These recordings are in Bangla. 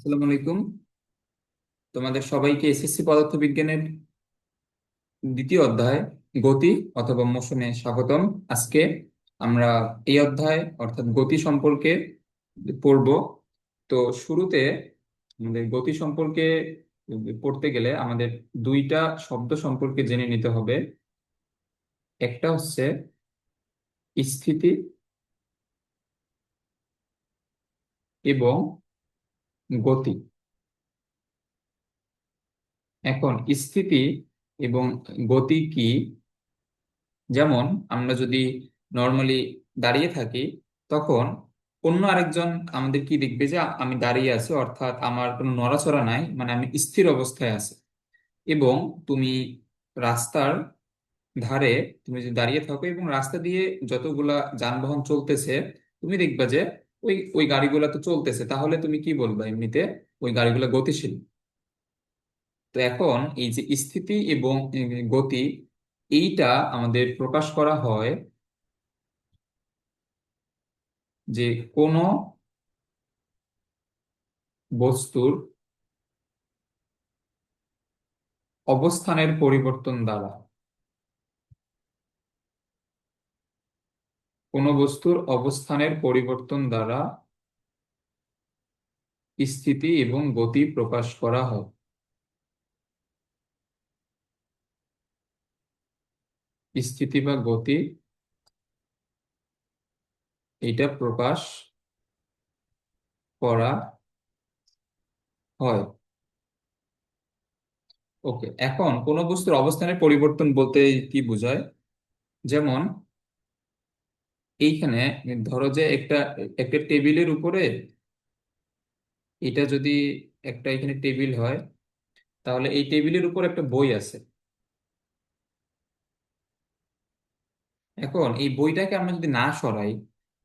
আসসালামু আলাইকুম। তোমাদের সবাইকে এসএসসি পদার্থবিজ্ঞানের দ্বিতীয় অধ্যায় গতি অথবা মোশনে স্বাগতম। আজকে আমরা এই অধ্যায় অর্থাৎ গতি সম্পর্কে পড়ব। তো শুরুতে আমাদের গতি সম্পর্কে পড়তে গেলে আমাদের দুইটা শব্দ সম্পর্কে জেনে নিতে হবে। একটা হচ্ছে স্থিতি এবং গতি। এখন স্থিতি এবং গতি কি? যেমন আমরা যদি নর্মালি দাঁড়িয়ে থাকি, তখন অন্য আরেকজন আমাদের কি দেখবে যে আমি দাঁড়িয়ে আছি, অর্থাৎ আমার কোনো নড়াচড়া নাই, মানে আমি স্থির অবস্থায় আছি। এবং তুমি রাস্তার ধারে তুমি যদি দাঁড়িয়ে থাকো এবং রাস্তা দিয়ে যতগুলা যানবাহন চলতেছে, তুমি দেখবা যে ওই ওই গাড়িগুলা তো চলতেছে, তাহলে তুমি কি বলবা এমনিতে? ওই গাড়িগুলো গতিশীল। তো এখন এই যে স্থিতি এবং গতি, এইটা আমাদের প্রকাশ করা হয় যে কোনো বস্তুর অবস্থানের পরিবর্তন দ্বারা। কোনো বস্তুর অবস্থানের পরিবর্তন দ্বারা স্থিতি এবং গতি প্রকাশ করা হয়। স্থিতি বা গতি এটা প্রকাশ করা হয়। ওকে, এখন কোনো বস্তুর অবস্থানের পরিবর্তন বলতে কি বোঝায়? যেমন এইখানে ধরো যে একটা একটা টেবিলের উপরে, এটা যদি একটা এখানে টেবিল হয়, তাহলে এই টেবিলের উপর একটা বই আছে। এখন এই বইটাকে আমরা যদি না সরাই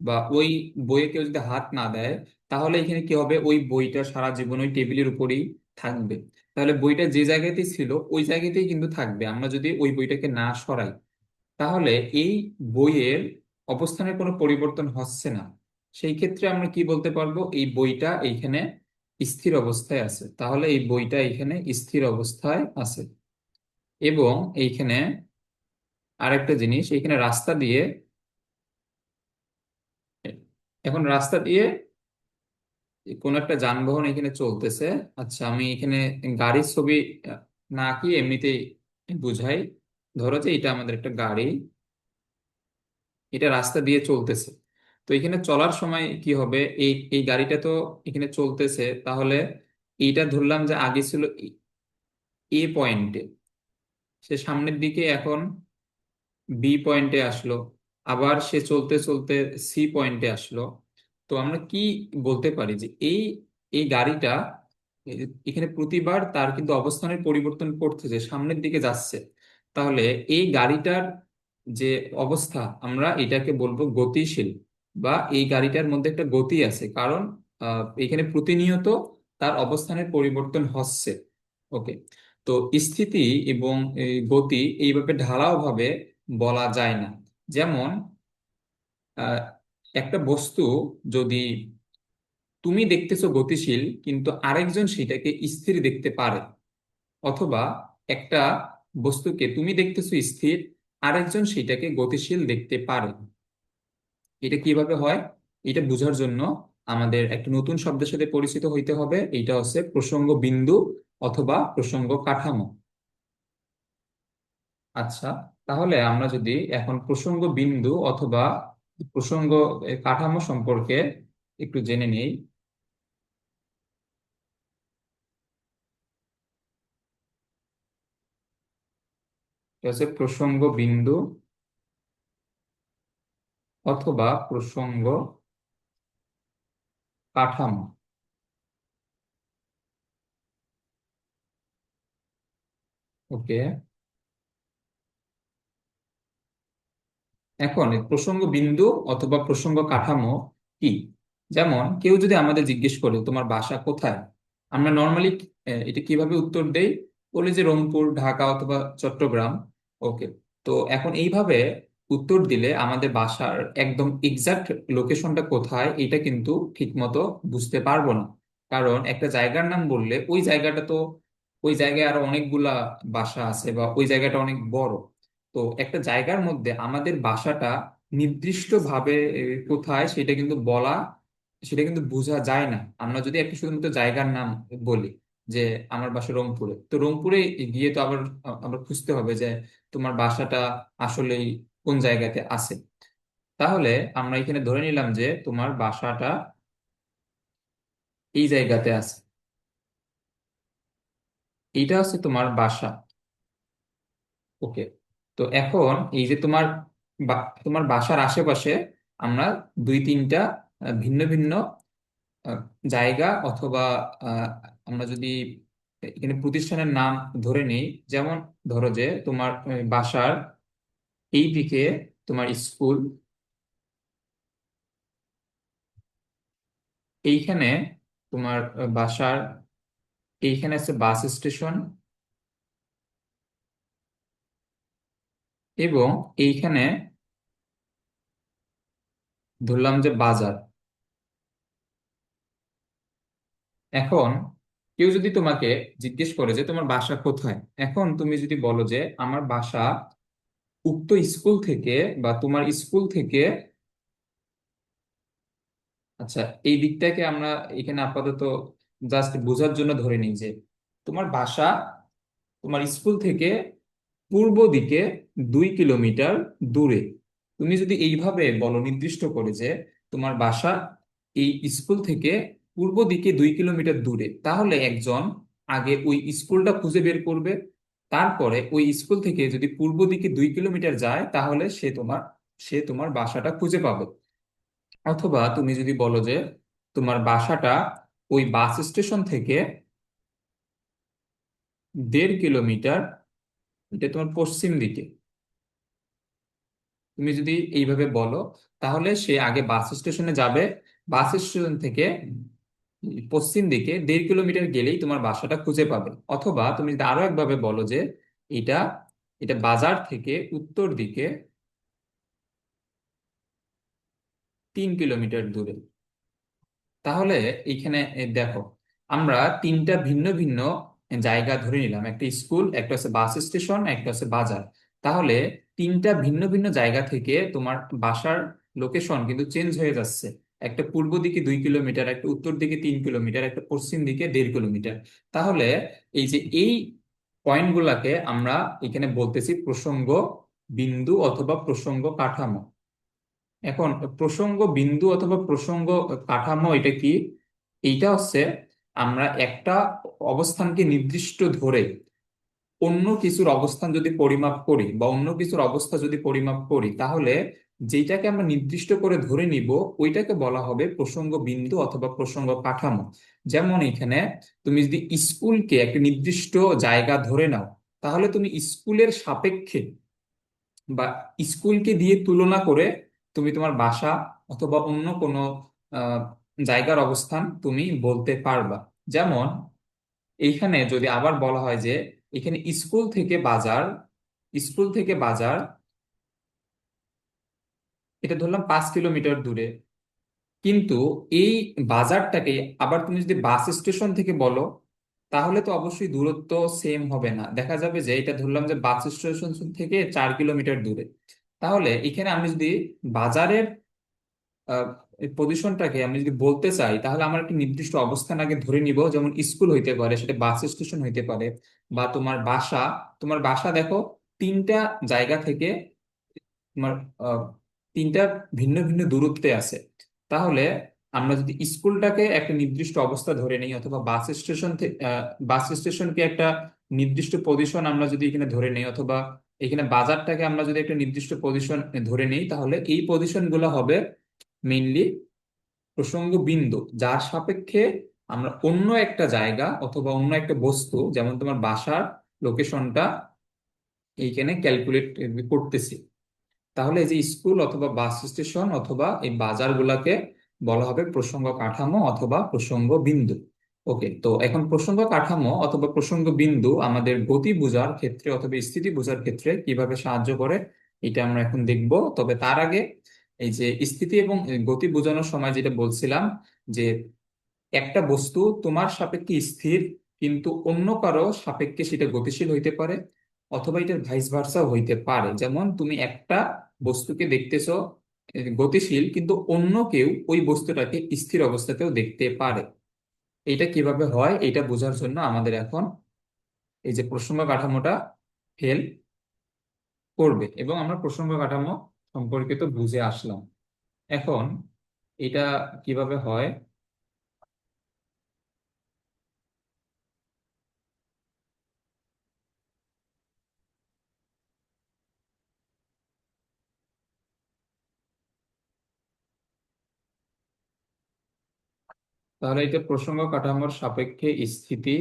বা ওই বইয়ে কেউ যদি হাত না দেয়, তাহলে এখানে কি হবে? ওই বইটা সারা জীবন ওই টেবিলের উপরেই থাকবে। তাহলে বইটা যে জায়গাতেই ছিল ওই জায়গাতেই কিন্তু থাকবে, আমরা যদি ওই বইটাকে না সরাই। তাহলে এই বইয়ের অবস্থানের কোনো পরিবর্তন হচ্ছে না। সেই ক্ষেত্রে আমরা কি বলতে পারবো? এই বইটা এইখানে স্থির অবস্থায় আছে। তাহলে এই বইটা এইখানে স্থির অবস্থায় আছে। এবং এইখানে আরেকটা জিনিস, এইখানে রাস্তা দিয়ে, এখন রাস্তা দিয়ে কোন একটা যানবাহন এখানে চলতেছে। আচ্ছা, আমি এখানে গাড়ির ছবি আহ, না আঁকি, এমনিতেই বুঝাই। ধরো যে এটা আমাদের একটা গাড়ি, এটা রাস্তা দিয়ে চলতেছে। তো এখানে চলার সময় কি হবে? এই এই গাড়িটা তো এখানে চলতেছে, তাহলে এইটা ধরলাম যে আগে ছিল এ পয়েন্টে, সে সামনের দিকে এখন বি পয়েন্টে আসলো, আবার সে চলতে চলতে সি পয়েন্টে আসলো। তো আমরা কি বলতে পারি যে এই এই গাড়িটা এখানে প্রতিবার তার কিন্তু অবস্থানের পরিবর্তন করতেছে, সামনের দিকে যাচ্ছে। তাহলে এই গাড়িটার যে অবস্থা, আমরা এটাকে বলবো গতিশীল, বা এই গাড়িটার মধ্যে একটা গতি আছে, কারণ এখানে প্রতিনিয়ত তার অবস্থানের পরিবর্তন হচ্ছে। ওকে। তো স্থিতি এবং এই গতি এইভাবে ঢালাও ভাবে বলা যায় না। যেমন আহ, একটা বস্তু যদি তুমি দেখতেছো গতিশীল, কিন্তু আরেকজন সেটাকে স্থির দেখতে পারে। অথবা একটা বস্তুকে তুমি দেখতেছো স্থির, আরেকজন সেটাকে গতিশীল দেখতে পারে। এটা কিভাবে হয়? এটা বোঝার জন্য আমাদের একটা নতুন শব্দের সাথে পরিচিত হইতে হবে। এটা হচ্ছে প্রসঙ্গ বিন্দু অথবা প্রসঙ্গ কাঠামো। আচ্ছা, তাহলে আমরা যদি এখন প্রসঙ্গ বিন্দু অথবা প্রসঙ্গ কাঠামো সম্পর্কে একটু জেনে নেই। এটা হচ্ছে প্রসঙ্গ বিন্দু অথবা প্রসঙ্গ কাঠামো। ওকে। এখন এই প্রসঙ্গ বিন্দু অথবা প্রসঙ্গ কাঠামো কি? যেমন কেউ যদি আমাদের জিজ্ঞেস করে তোমার বাসা কোথায়, আমরা নর্মালি এটা কিভাবে উত্তর দেই? বলি যে রংপুর, ঢাকা অথবা চট্টগ্রাম। ওকে। তো এখন এইভাবে উত্তর দিলে আমাদের বাসার একদম এক্সাক্ট লোকেশনটা কোথায় এটা কিন্তু ঠিক মতো বুঝতে পারবো না। কারণ একটা জায়গার নাম বললে ওই জায়গাটা তো, ওই জায়গায় আরো অনেকগুলা বাসা আছে বা ওই জায়গাটা অনেক বড়। তো একটা জায়গার মধ্যে আমাদের বাসাটা নির্দিষ্ট ভাবে কোথায় সেটা কিন্তু বলা, সেটা কিন্তু বোঝা যায় না আমরা যদি একটা শুধুমাত্র জায়গার নাম বলি, যে আমার বাসা রংপুরে, তো রংপুরে গিয়ে তো আবার আবার খুঁজতে হবে যে তোমার বাসাটা আসলেই কোন জায়গাতে আছে। তাহলে আমরা এখানে ধরে নিলাম যে তোমার বাসাটা এই জায়গাতে আছে, এইটা হচ্ছে তোমার বাসা। ওকে, তো এখন এই যে তোমার তোমার বাসার আশেপাশে আমরা দুই তিনটা ভিন্ন ভিন্ন আহ, জায়গা অথবা আহ, আমরা যদি এখানে প্রতিষ্ঠানের নাম ধরে নিই, যেমন ধরো যে তোমার বাসার এই দিকে তোমার স্কুল, এইখানে তোমার বাসার এইখানে আছে বাস স্টেশন, এবং এইখানে ধরলাম যে বাজার। এখন কেউ যদি তোমাকে জিজ্ঞেস করে যে তোমার বাসা কোথায়, এখন তুমি যদি বলো যে আমার বাসা উক্ত স্কুল থেকে বা তোমার স্কুল থেকে, আচ্ছা এই দিকটাকে আমরা এখানে আপাতত জাস্ট বোঝার জন্য ধরে নিই যে তোমার বাসা তোমার স্কুল থেকে পূর্ব দিকে 2 কিলোমিটার দূরে। তুমি যদি এইভাবে বলো নির্দিষ্ট করে যে তোমার বাসা এই স্কুল থেকে পূর্ব দিকে 2 কিলোমিটার দূরে, তাহলে একজন আগে ওই স্কুলটা খুঁজে বের করবে, তারপরে ওই স্কুল থেকে যদি পূর্ব দিকে 2 কিলোমিটার যায় তাহলে সে তোমার বাসাটা খুঁজে পাবে। অথবা তুমি যদি বলো যে তোমার বাসাটা ওই বাস স্টেশন থেকে 1.5 কিলোমিটার, এটা তোমার পশ্চিম দিকে, তুমি যদি এইভাবে বলো তাহলে সে আগে বাস স্টেশনে যাবে, বাস স্টেশন থেকে পশ্চিম দিকে 1.5 কিলোমিটার গেলেই তোমার বাসাটা খুঁজে পাবে। অথবা তুমি যদি আরো একভাবে বলো যে এটা এটা বাজার থেকে উত্তর দিকে 3 কিলোমিটার দূরে। তাহলে এইখানে দেখো, আমরা তিনটা ভিন্ন ভিন্ন জায়গা ধরে নিলাম, একটা স্কুল, একটা হচ্ছে বাস স্টেশন, একটা হচ্ছে বাজার। তাহলে তিনটা ভিন্ন ভিন্ন জায়গা থেকে তোমার বাসার লোকেশন কিন্তু চেঞ্জ হয়ে যাচ্ছে। একটা পূর্ব দিকে 2 কিলোমিটার, একটা উত্তর দিকে 3 কিলোমিটার, একটা পশ্চিম দিকে 1.5 কিলোমিটার। তাহলে এই যে এই পয়েন্ট গুলাকে আমরা এখানে বলতেছি প্রসঙ্গ বিন্দু অথবা প্রসঙ্গ কাঠামো। এখন প্রসঙ্গ বিন্দু অথবা প্রসঙ্গ কাঠামো এটা কি? এইটা হচ্ছে আমরা একটা অবস্থানকে নির্দিষ্ট ধরে অন্য কিছুর অবস্থান যদি পরিমাপ করি বা অন্য কিছুর অবস্থা যদি পরিমাপ করি, তাহলে যেটাকে আমরা নির্দিষ্ট করে ধরে নিব ওইটাকে বলা হবে প্রসঙ্গ বিন্দু অথবা প্রসঙ্গ কাঠামো। যেমন এখানে তুমি যদি স্কুলকে একটা নির্দিষ্ট জায়গা ধরে নাও, তাহলে তুমি স্কুলের সাপেক্ষে বা স্কুলকে দিয়ে তুলনা করে তুমি তোমার বাসা অথবা অন্য কোনো আহ, জায়গার অবস্থান তুমি বলতে পারবা। যেমন এইখানে যদি আবার বলা হয় যে এখানে স্কুল থেকে বাজার, স্কুল থেকে বাজার এটা ধরলাম 5 কিলোমিটার দূরে, কিন্তু এই বাজারটাকে আবার তুমি যদি বাস স্টেশন থেকে বলো তাহলে তো অবশ্যই দূরত্ব সেম হবে না, দেখা যাবে যে এটা ধরলাম যে বাস স্টেশন থেকে 4 কিলোমিটার দূরে। তাহলে এখানে আমি যদি বাজারের পজিশনটাকে আমি যদি বলতে চাই তাহলে আমার একটা নির্দিষ্ট অবস্থান আগে ধরে নিব, যেমন স্কুল হইতে পারে, সেটা বাস স্টেশন হইতে পারে, বা তোমার বাসা দেখো তিনটা জায়গা থেকে তোমার তিনটা ভিন্ন ভিন্ন দূরত্বে আছে। তাহলে আমরা যদি স্কুলটাকে একটা নির্দিষ্ট অবস্থা ধরে নিই অথবা বাস স্টেশন থেকে বাস স্টেশনকে একটা নির্দিষ্ট পজিশন আমরা যদি এখানে ধরে নিই, অথবা এখানে বাজারটাকে আমরা যদি একটা নির্দিষ্ট পজিশন ধরে নিই, তাহলে এই পজিশন গুলো হবে মেইনলি প্রসঙ্গ বিন্দু, যার সাপেক্ষে আমরা অন্য একটা জায়গা অথবা অন্য একটা বস্তু, যেমন তোমার বাসার লোকেশনটা এইখানে ক্যালকুলেট করতেছি। তাহলে এই যে স্কুল অথবা বাস স্টেশন অথবা এই বাজারগুলোকে বলা হবে প্রসঙ্গ কাঠামো অথবা প্রসঙ্গ বিন্দু। ওকে, তো এখন প্রসঙ্গ কাঠামো অথবা প্রসঙ্গ বিন্দু আমাদের গতি বোঝার ক্ষেত্রে অথবা স্থিতি বোঝার ক্ষেত্রে কিভাবে সাহায্য করে এটা আমরা এখন দেখব। তবে তার আগে এই যে স্থিতি এবং গতি বোঝানোর সময় যেটা বলছিলাম যে একটা বস্তু তোমার সাপেক্ষে স্থির, কিন্তু অন্য কারো সাপেক্ষে সেটা গতিশীল হইতে পারে, অথবা এটার ভাইস ভার্সাও হইতে পারে। যেমন তুমি একটা বস্তুকে দেখতেছো গতিশীল, কিন্তু অন্য কেউ ওই বস্তুটাকে স্থির অবস্থাতেও দেখতে পারে। এটা কিভাবে হয় এটা বোঝার জন্য আমাদের এখন এই যে প্রসঙ্গ কাঠামোটা হেল্প করবে, এবং আমরা প্রসঙ্গ কাঠামো সম্পর্কে তো বুঝে আসলাম। এখন এটা কিভাবে হয়, তাহলে এটা প্রসঙ্গ কাঠামোর সাপেক্ষে স্থিতি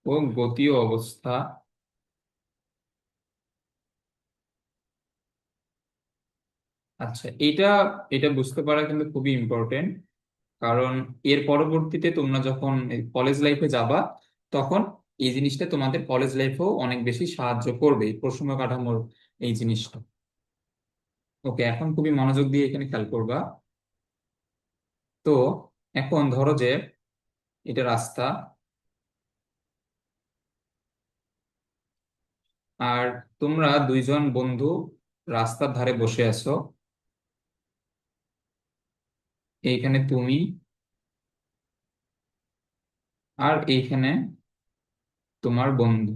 ও গতীয় অবস্থা। আচ্ছা, এটা এটা বুঝতে পারা কিন্তু খুবই ইম্পর্টেন্ট। কারণ এর পরবর্তীতে তোমরা যখন কলেজ লাইফে যাবা, তখন এই জিনিসটা তোমাদের কলেজ লাইফেও অনেক বেশি সাহায্য করবে, এই প্রসঙ্গ কাঠামোর এই জিনিসটা। ওকে, এখন খুবই মনোযোগ দিয়ে এখানে খেয়াল করবা। তো এখন ধরো যে এটা রাস্তা, আর তোমরা দুইজন বন্ধু রাস্তার ধারে বসে আছো। এইখানে তুমি, আর এইখানে তোমার বন্ধু,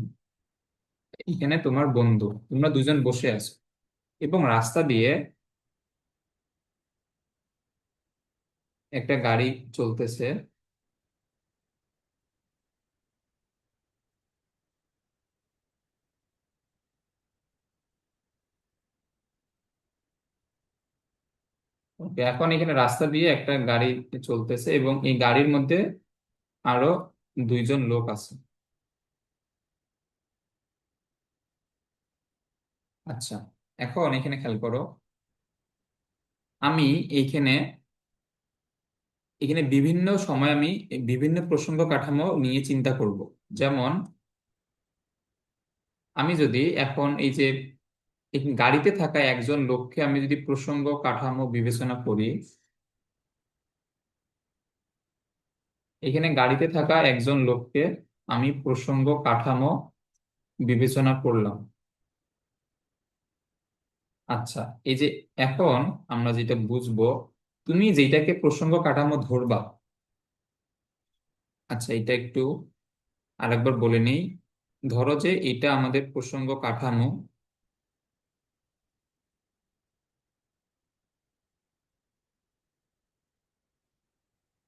এইখানে তোমার বন্ধু, তোমরা দুজন বসে আছো, এবং রাস্তা দিয়ে একটা গাড়ি চলতেছে। ওকে, এখন এখানে রাস্তা দিয়ে একটা গাড়ি চলতেছে, এবং এই গাড়ির মধ্যে আরো দুইজন লোক আছে। আচ্ছা, এখন এখানে খেয়াল করো, আমি এইখানে এখানে বিভিন্ন সময় আমি বিভিন্ন প্রসঙ্গ কাঠামো নিয়ে চিন্তা করব। যেমন আমি যদি এখন এই যে এই গাড়িতে থাকা একজন লোককে আমি যদি প্রসঙ্গ কাঠামো বিবেচনা করি, এখানে গাড়িতে থাকা একজন লোককে আমি প্রসঙ্গ কাঠামো বিবেচনা করলাম। আচ্ছা, এই যে এখন আমরা যেটা বুঝবো, তুমি যেটাকে প্রসঙ্গ কাঠামো ধরবা। আচ্ছা, এটা একটু আরেকবার বলে নেই। ধরো যে এটা আমাদের প্রসঙ্গ কাঠামো,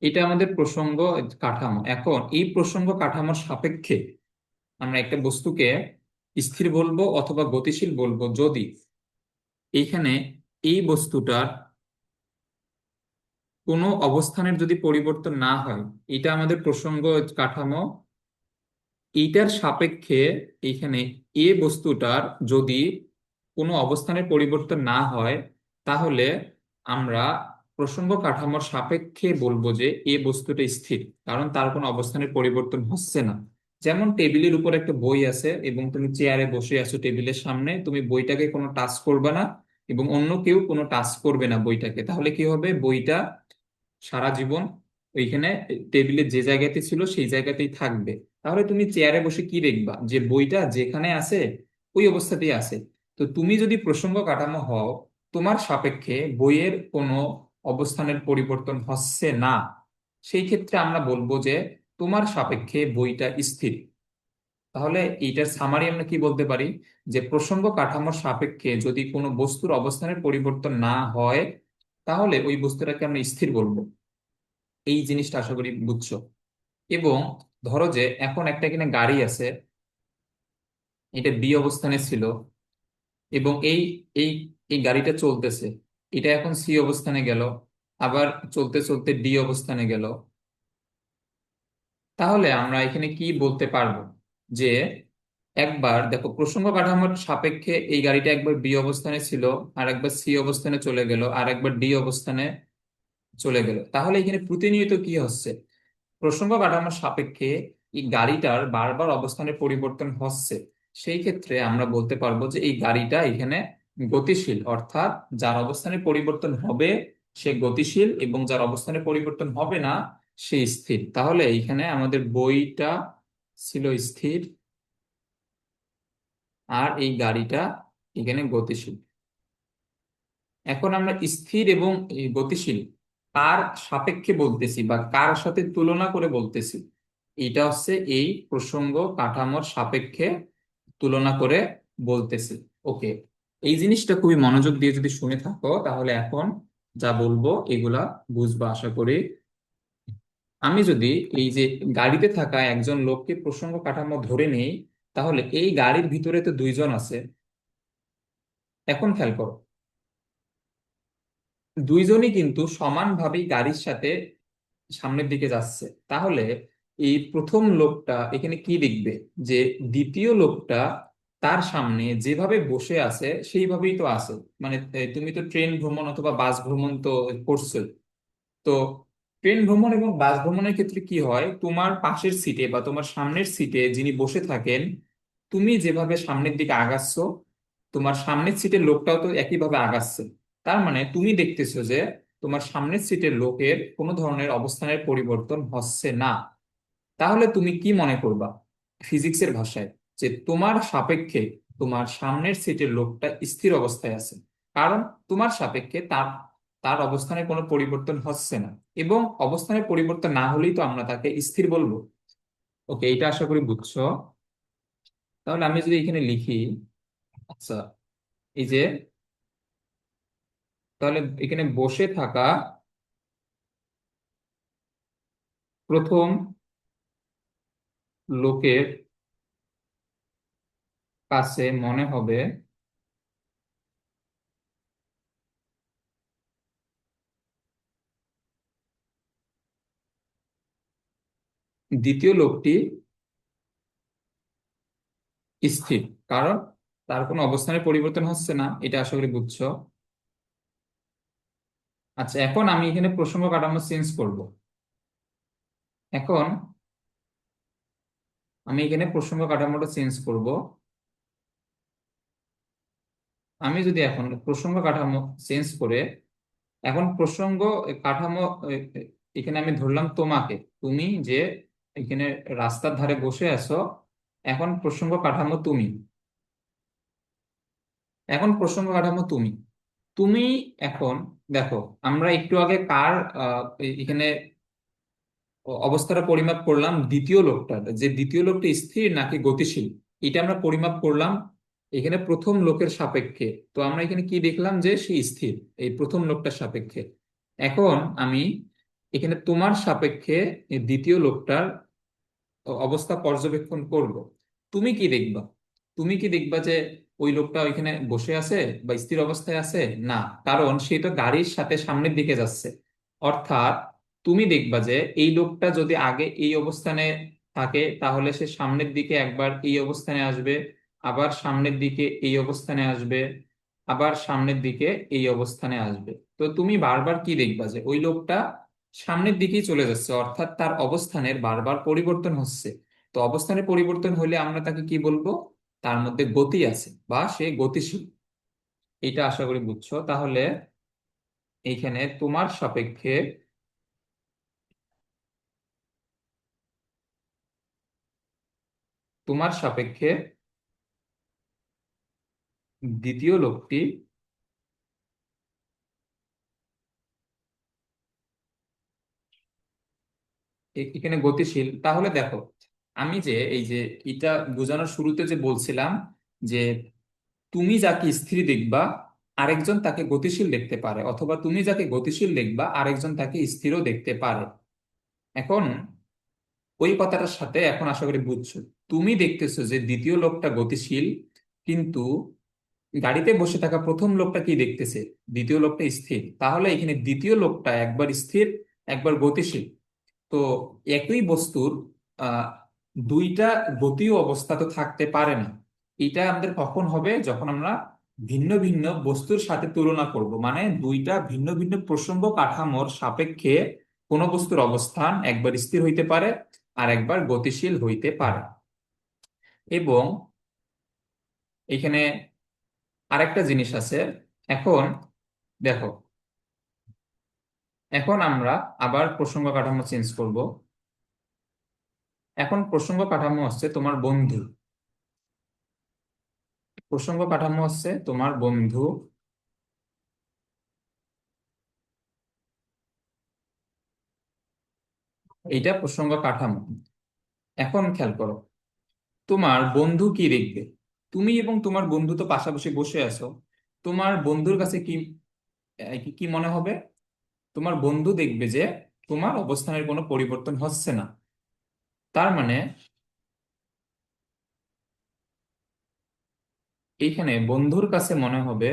এটা আমাদের প্রসঙ্গ কাঠামো। এখন এই প্রসঙ্গ কাঠামোর সাপেক্ষে আমরা একটা বস্তুকে স্থির বলবো অথবা গতিশীল বলবো যদি এইখানে এই বস্তুটার কোনো অবস্থানের যদি পরিবর্তন না হয়। এটা আমাদের প্রসঙ্গ কাঠামো। এইটার সাপেক্ষে এইখানে এ বস্তুটার যদি কোনো অবস্থানের পরিবর্তন না হয়, তাহলে আমরা প্রসঙ্গ কাঠামোর সাপেক্ষে বলবো যে এ বস্তুটা স্থির, কারণ তার কোনো অবস্থানের পরিবর্তন হচ্ছে না। যেমন টেবিলের উপর একটা বই আছে, এবং তুমি চেয়ারে বসে আছো, টেবিলের সামনে তুমি বইটাকে কোনো টাচ করবে না, এবং অন্য কেউ কোনো টাচ করবে না বইটাকে, তাহলে কি হবে, বইটা সারা জীবন ওইখানে টেবিলে যে জায়গাতে ছিল সেই জায়গাতেই থাকবে। তাহলে তুমি চেয়ারে বসে কি দেখবা, যে বইটা যেখানে আছে ওই অবস্থাতেই আছে। তো তুমি যদি প্রসঙ্গ কাঠামো হও, তোমার সাপেক্ষে বইয়ের কোনো অবস্থানের পরিবর্তন হচ্ছে না, সেই ক্ষেত্রে আমরা বলবো যে তোমার সাপেক্ষে বইটা স্থির। তাহলে এইটার সামারি আমরা কি বলতে পারি, যে প্রসঙ্গ কাঠামোর সাপেক্ষে যদি কোনো বস্তুর অবস্থানের পরিবর্তন না হয়, তাহলে ওই বস্তুটাকে আমরা স্থির বলবো। এই জিনিসটা আশা করি বুঝছো। এবং ধরো যে এখন একটা কিনা গাড়ি আছে, এটা বি অবস্থানে ছিল, এবং এই এই এই গাড়িটা চলতেছে, এটা এখন সি অবস্থানে গেল, আবার চলতে চলতে ডি অবস্থানে গেল। তাহলে আমরা এখানে কি বলতে পারবো, যে একবার দেখো প্রসঙ্গ কাঠামোর সাপেক্ষে এই গাড়িটা একবার বি অবস্থানে ছিল, আর একবার সি অবস্থানে চলে গেল, আর একবার ডি অবস্থানে চলে গেল। তাহলে এখানে প্রতিনিয়ত কি হচ্ছে, প্রসঙ্গ কাঠামোর সাপেক্ষে এই গাড়িটার বারবার অবস্থানের পরিবর্তন হচ্ছে। সেই ক্ষেত্রে আমরা বলতে পারবো যে এই গাড়িটা এখানে গতিশীল, অর্থাৎ যার অবস্থানের পরিবর্তন হবে সে গতিশীল, এবং যার অবস্থানের পরিবর্তন হবে না সে স্থির। তাহলে এইখানে আমাদের বইটা ছিল স্থির, আর এই গাড়িটা এখানে গতিশীল। এখন আমরা স্থির এবং এই গতিশীল কার সাপেক্ষে বলতেছি বা কার সাথে তুলনা করে বলতেছি, এটা হচ্ছে এই প্রসঙ্গ কাঠামোর সাপেক্ষে তুলনা করে বলতেছি। ওকে, এই জিনিসটা খুবই মনোযোগ দিয়ে যদি শুনে থাকো তাহলে এখন যা বলবো এগুলা বুঝবা আশা করি। আমি যদি এই যে গাড়িতে থাকা একজন লোককে প্রসঙ্গ কাঠামো ধরে নেই, তাহলে এই গাড়ির ভিতরে তো দুইজন আছে। এখন খেয়াল করো, দুইজনই কিন্তু সমানভাবেই গাড়ির সাথে সামনের দিকে যাচ্ছে। তাহলে এই প্রথম লোকটা এখানে কি দেখবে, যে দ্বিতীয় লোকটা তার সামনে যেভাবে বসে আছে সেইভাবেই তো আছে। মানে তুমি তো ট্রেন ভ্রমণ অথবা বাস ভ্রমণ তো করছো। তো ট্রেন ভ্রমণ এবং বাস ভ্রমণের ক্ষেত্রে কি হয়, তোমার পাশের সিটে বা তোমার সামনের সিটে যিনি বসে থাকেন, তুমি যেভাবে সামনের দিকে আগাচ্ছ তোমার সামনের সিটের লোকটাও তো একইভাবে আগাচ্ছে। তার মানে তুমি দেখতেছো যে তোমার সামনের সিটের লোকের কোনো ধরনের অবস্থানের পরিবর্তন হচ্ছে না। তাহলে তুমি কি মনে করবা ফিজিক্সের ভাষায়, যে তোমার সাপেক্ষে তোমার সামনের সিটের লোকটা স্থির অবস্থায় আছে, কারণ তোমার সাপেক্ষে তার তার অবস্থানে কোনো পরিবর্তন হচ্ছে না। এবং অবস্থানের পরিবর্তন না হলেই তো আমরা তাকে স্থির বলবো। ওকে, এটা আশা করি বুঝছো। তাহলে আমি যদি এখানে লিখি, আচ্ছা, এই যে, তাহলে এখানে বসে থাকা প্রথম লোকের কাছে মনে হবে দ্বিতীয় লোকটি স্থির, কারণ তার কোনো অবস্থানের পরিবর্তন হচ্ছে না। এটা আশা করি বুঝছো। আচ্ছা, এখন আমি এখানে প্রসঙ্গ কাঠামো চেঞ্জ করব। এখন আমি এখানে প্রসঙ্গ কাঠামোটা চেঞ্জ করব। আমি যদি এখন প্রসঙ্গ কাঠামো চেঞ্জ করে, এখন প্রসঙ্গ কাঠামো এখানে আমি ধরলাম তোমাকে, তুমি যে এখানে রাস্তার ধারে বসে আছো, এখন প্রসঙ্গ কাঠামো তুমি। এখন প্রসঙ্গ কাঠামো তুমি তুমি এখন দেখো, আমরা একটু আগে কার এখানে অবস্থাটা পরিমাপ করলাম, দ্বিতীয় লোকটার, যে দ্বিতীয় লোকটা স্থির নাকি গতিশীল, এটা আমরা পরিমাপ করলাম এখানে প্রথম লোকের সাপেক্ষে। তো আমরা এখানে কি দেখলাম, যে সে স্থির এই প্রথম লোকটার সাপেক্ষে। এখন আমি এখানে তোমার সাপেক্ষে এই দ্বিতীয় লোকটার অবস্থা পর্যবেক্ষণ করব। তুমি কি দেখবা? তুমি কি দেখবা যে ওই লোকটা ওইখানে বসে আছে বা স্থির অবস্থায় আছে? না, কারণ সে তো গাড়ির সাথে সামনের দিকে যাচ্ছে। অর্থাৎ তুমি দেখবা যে এই লোকটা যদি আগে এই অবস্থানে থাকে তাহলে সে সামনের দিকে একবার এই অবস্থানে আসবে, আবার সামনের দিকে এই অবস্থানে আসবে, আবার সামনের দিকে এই অবস্থানে আসবে। তো তুমি বারবার কি দেখবা, যে ওই লোকটা সামনের দিকেই চলে যাচ্ছে, অর্থাৎ তার অবস্থানের বারবার পরিবর্তন হচ্ছে। তো অবস্থানের পরিবর্তন হলে আমরা তাকে কি বলবো, তার মধ্যে গতি আছে বা সে গতিশীল। এটা আশা করি বুঝছো। তাহলে এইখানে তোমার সাপেক্ষে দ্বিতীয় লোকটি এখানে গতিশীল। তাহলে দেখো, আমি যে এই যে এটা বোঝানোর শুরুতে যে বলছিলাম, যে তুমি যাকে স্থির দেখবা আরেকজন তাকে গতিশীল দেখতে পারে, অথবা তুমি যাকে গতিশীল দেখবা আরেকজন তাকে স্থিরও দেখতে পারে। এখন ওই কথাটার সাথে এখন আশা করি বুঝছো, তুমি দেখতেছো যে দ্বিতীয় লোকটা গতিশীল, কিন্তু গাড়িতে বসে থাকা প্রথম লোকটা কি দেখতেছে, দ্বিতীয় লোকটা স্থির। তাহলে এখানে দ্বিতীয় লোকটা একবার স্থির একবার গতিশীল। তো একই বস্তুর আহ দুইটা গতীয় অবস্থা তো থাকতে পারে না। এটা আমাদের কখন হবে, যখন আমরা ভিন্ন ভিন্ন বস্তুর সাথে তুলনা করব, মানে দুইটা ভিন্ন ভিন্ন প্রসঙ্গ কাঠামোর সাপেক্ষে কোনো বস্তুর অবস্থান একবার স্থির হইতে পারে আর একবার গতিশীল হইতে পারে। এবং এখানে আরেকটা জিনিস আছে। এখন দেখো, এখন আমরা আবার প্রসঙ্গ কাঠামো চেঞ্জ করব। এখন প্রসঙ্গ কাঠামো হচ্ছে তোমার বন্ধু। প্রসঙ্গ কাঠামো হচ্ছে তোমার বন্ধু। এইটা প্রসঙ্গ কাঠামো। এখন খেয়াল করো, তোমার বন্ধু কি দেখবে? তুমি এবং তোমার বন্ধু তো পাশাপাশি বসে আছো। তোমার বন্ধুর কাছে কি কি কি মনে হবে? তোমার বন্ধু দেখবে যে তোমার অবস্থানের কোনো পরিবর্তন হচ্ছে না। তার মানে এইখানে বন্ধুর কাছে মনে হবে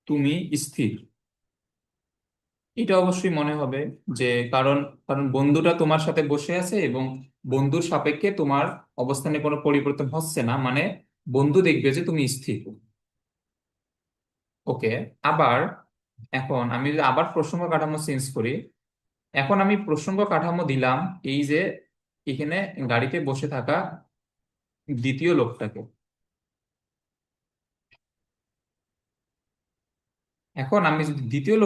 তুমি স্থির। এটা অবশ্যই মনে হবে যে, কারণ কারণ বন্ধুটা তোমার সাথে বসে আছে এবং বন্ধুর সাপেক্ষে তোমার অবস্থানে কোনো পরিবর্তন হচ্ছে না, মানে বন্ধু দেখবে যে তুমি স্থির। ওকে। আবার এখন আমি যদি আবার প্রসঙ্গ কাঠামো চেঞ্জ করি, এখন আমি প্রসঙ্গ কাঠামো দিলাম এই যে এখানে গাড়িতে বসে থাকা দ্বিতীয় লোকটাকে। এখন আমি যদি দ্বিতীয়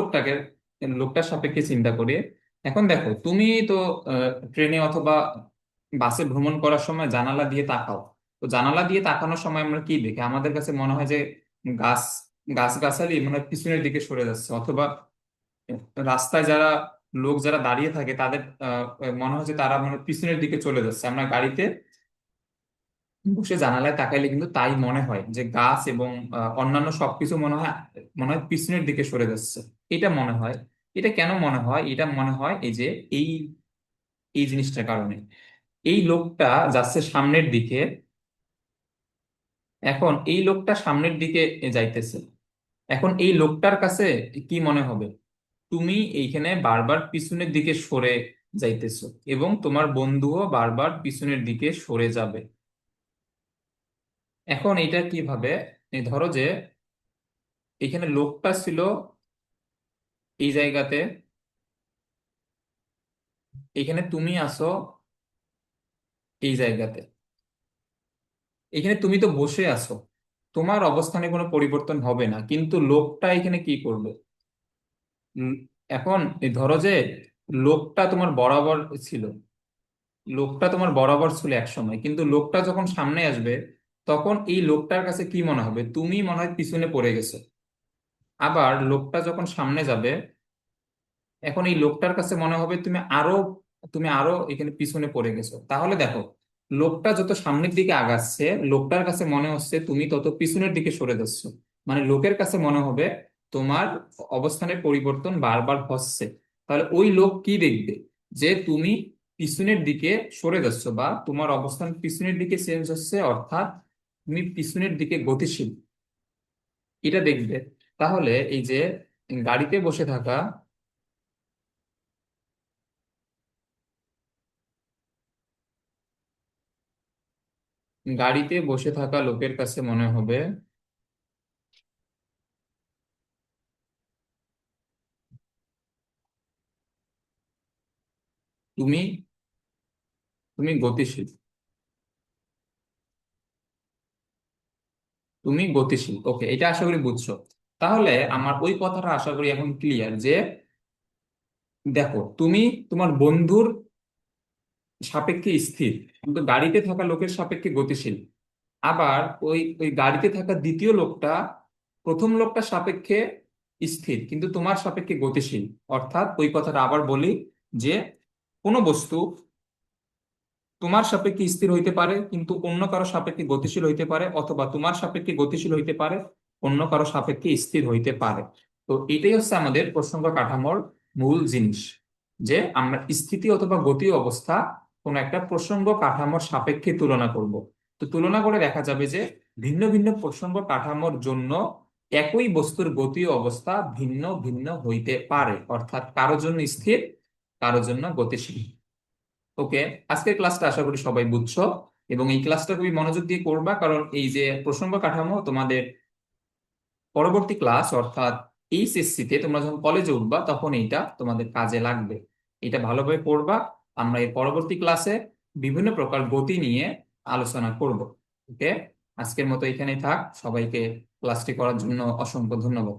লোকটার সাপেক্ষে চিন্তা করি, এখন দেখো তুমি তো ট্রেনে অথবা বাসে ভ্রমণ করার সময় জানালা দিয়ে তাকাও। তো জানালা দিয়ে তাকানোর সময় আমরা কি দেখি? আমাদের কাছে মনে হয় যে গাছ গাছগাছালি মনে হয় পিছনের দিকে সরে যাচ্ছে, অথবা রাস্তায় যারা দাঁড়িয়ে থাকে তাদের মনে হয় যে তারা মনে হয় পিছনের দিকে চলে যাচ্ছে। আমরা গাড়িতে বসে জানালায় তাকাইলে কিন্তু তাই মনে হয় যে গাছ এবং অন্যান্য সবকিছু মনে হয় পিছনের দিকে সরে যাচ্ছে। এটা মনে হয়। এটা কেন মনে হয়? এটা মনে হয় এই যে এই এই জিনিসটার কারণে। এই লোকটা যাচ্ছে সামনের দিকে। এখন এই লোকটা সামনের দিকে যাইতেছে। এখন এই লোকটার কাছে কি মনে হবে? তুমি এইখানে বারবার পিছনের দিকে সরে যাইতেছো এবং তোমার বন্ধুও বারবার পিছনের দিকে সরে যাবে। এখন এটা কিভাবে? এই ধরো যে এখানে লোকটা ছিল এই জায়গাতে, এখানে তুমি আসো এই জায়গাতে, এখানে তুমি তো বসে আছো, তোমার অবস্থানে কোনো পরিবর্তন হবে না, কিন্তু লোকটা এখানে কি করবে? উম, এখন এই ধরো যে লোকটা তোমার বরাবর ছিল, লোকটা তোমার বরাবর ছিল এক সময়, কিন্তু লোকটা যখন সামনে আসবে তখন এই লোকটার কাছে কি মনে হবে? তুমি মনে হয় পিছনে পড়ে গেছো। আবার লোকটা যখন সামনে যাবে, এখন এই লোকটার কাছে মনে হবে তুমি আরো এখানে পিছনে পড়ে গেছো। তাহলে দেখো, লোকটা যত সামনের দিকে আগাচ্ছে লোকটার কাছে মনে হচ্ছে তুমি তত পিছনের দিকে সরে যাচ্ছ। মানে লোকের কাছে মনে হবে তোমার অবস্থানের পরিবর্তন বারবার হচ্ছে। তাহলে ওই লোক কি দেখবে? যে তুমি পিছনের দিকে সরে যাচ্ছ বা তোমার অবস্থান পিছনের দিকে চেঞ্জ হচ্ছে, অর্থাৎ তুমি পিছনের দিকে গতিশীল, এটা দেখবে। তাহলে এই যে গাড়িতে বসে থাকা গাড়িতে বসে থাকা লোকের কাছে মনে হবে তুমি তুমি গতিশীল। তুমি গতিশীল। ওকে, এটা আশা করি বুঝছো। তাহলে আমার ওই কথাটা আশা করি এখন ক্লিয়ার যে, দেখো তুমি তোমার বন্ধুর সাপেক্ষে স্থির কিন্তু গাড়িতে থাকা লোকের সাপেক্ষে গতিশীল। আবার ওই ওই গাড়িতে থাকা দ্বিতীয় লোকটা প্রথম লোকটার সাপেক্ষে স্থির কিন্তু তোমার সাপেক্ষে গতিশীল। অর্থাৎ ওই কথাটা আবার বলি যে, কোনো বস্তু তোমার সাপেক্ষে স্থির হইতে পারে কিন্তু অন্য কারো সাপেক্ষে গতিশীল হইতে পারে, অথবা তোমার সাপেক্ষে গতিশীল হইতে পারে, অন্য কারো সাপেক্ষে স্থির হইতে পারে। তো এটাই হচ্ছে আমাদের প্রসঙ্গ কাঠামোর মূল জিনিস, যে আমরা স্থিতি অথবা গতি অবস্থা কোন একটা প্রসঙ্গ কাঠামোর সাপেক্ষে তুলনা করব। তো তুলনা করে দেখা যাবে যে ভিন্ন ভিন্ন প্রসঙ্গ কাঠামোর জন্য একই বস্তুর গতি ও অবস্থা ভিন্ন ভিন্ন হইতে পারে, অর্থাৎ কারোর জন্য স্থির, কারোর জন্য গতিশীল। ওকে। আজকের ক্লাসটা আশা করি সবাই বুঝছো এবং এই ক্লাসটা খুবই মনোযোগ দিয়ে করবা, কারণ এই যে প্রসঙ্গ কাঠামো তোমাদের পরবর্তী ক্লাস অর্থাৎ এইচএসসি তে তোমরা যখন কলেজে উঠবা তখন এইটা তোমাদের কাজে লাগবে। এটা ভালোভাবে পড়বা। আমরা এর পরবর্তী ক্লাসে বিভিন্ন প্রকার গতি নিয়ে আলোচনা করব। ওকে। আজকের মতো এখানেই থাক। সবাইকে ক্লাসটি করার জন্য অসংখ্য ধন্যবাদ।